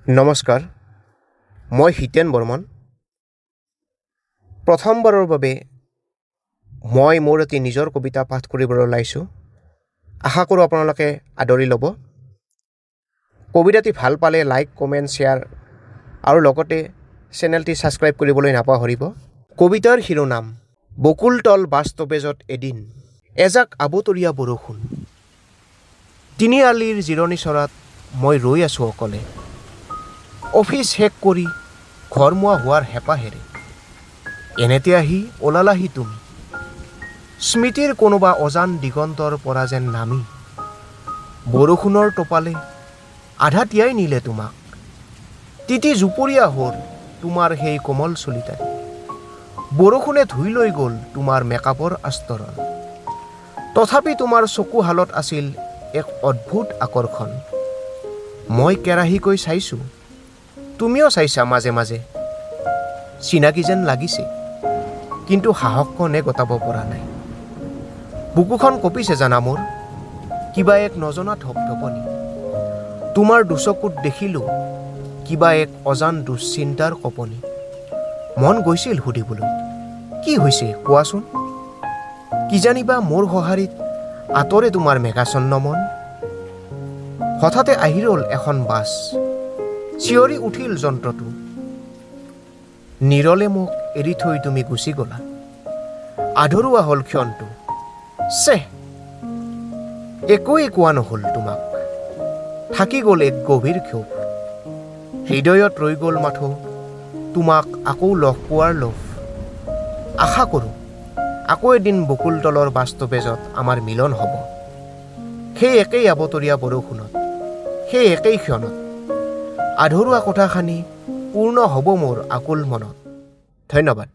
নমস্কাৰ, মই হিতেন বৰ্মন। প্ৰথমবাৰৰ বাবে মই মোৰ এটি নিজৰ কবিতা পাঠ কৰিবলৈ ওলাইছোঁ। আশা কৰোঁ আপোনালোকে আদৰি ল'ব। কবিতাটি ভাল পালে লাইক, কমেণ্ট, শ্বেয়াৰ আৰু লগতে চেনেলটি ছাবস্ক্ৰাইব কৰিবলৈ নাপাহৰিব। কবিতাৰ শিৰোনাম: বকুলতল বাস্তৱেজত এদিন এজাক আবতৰীয়া বৰষুণ। তিনিআলিৰ জিৰণি চৰাত মই ৰৈ আছোঁ অকলে। অফিচ শেষ কৰি ঘৰমুৱা হোৱাৰ হেঁপাহেৰে এনেতে আহি ওলালাহি তুমি, স্মৃতিৰ কোনোবা অজান দিগন্তৰ পৰা যেন নামি। বৰষুণৰ টোপালে আধা তিয়াই নিলে তোমাক, তিতি জুপুৰীয়া হ'ল তোমাৰ সেই কোমল চুলিতাৰি। বৰষুণে ধুই লৈ গ'ল তোমাৰ মেকআপৰ আস্তৰণ, তথাপি তোমাৰ চকুহালত আছিল এক অদ্ভুত আকৰ্ষণ। মই কেৰাহীকৈ চাইছোঁ, তুমিও চাইছা মাজে মাজে। চিনাকি যেন লাগিছে, কিন্তু সাহসকণে গতাব পৰা নাই। বুকুখন কঁপিছে জানা মোৰ, কিবা এক নজনা ধপধপনি। তোমাৰ দুচকুত দেখিলোঁ কিবা এক অজান দুশ্চিন্তাৰ কঁপনি। মন গৈছিল সুধিবলৈ, কি হৈছে কোৱাচোন? কিজানিবা মোৰ সঁহাৰিত আঁতৰে তোমাৰ মেঘাচ্ছন্ন মন। হঠাতে আহি ৰ'ল এখন বাছ, চিঞৰি উঠিল যন্ত্ৰটো। নিৰলে মোক এৰি থৈ তুমি গুচি গ'লা, আধৰুৱা হ'ল ক্ষণটো। চেহ, একোৱেই কোৱা নহ'ল তোমাক, থাকি গ'ল এক গভীৰ ক্ষোভ। হৃদয়ত ৰৈ গ'ল মাথো তোমাক আকৌ লগ পোৱাৰ লোভ। আশা কৰোঁ আকৌ এদিন বকুলতলৰ বাস্তৱেজত আমাৰ মিলন হ'ব, সেই একেই আবতৰীয়া বৰষুণত, সেই একেই ক্ষণত। আধৰুৱা কথাখানি পূৰ্ণ হ'ব মোৰ আকুল মনত। ধন্যবাদ।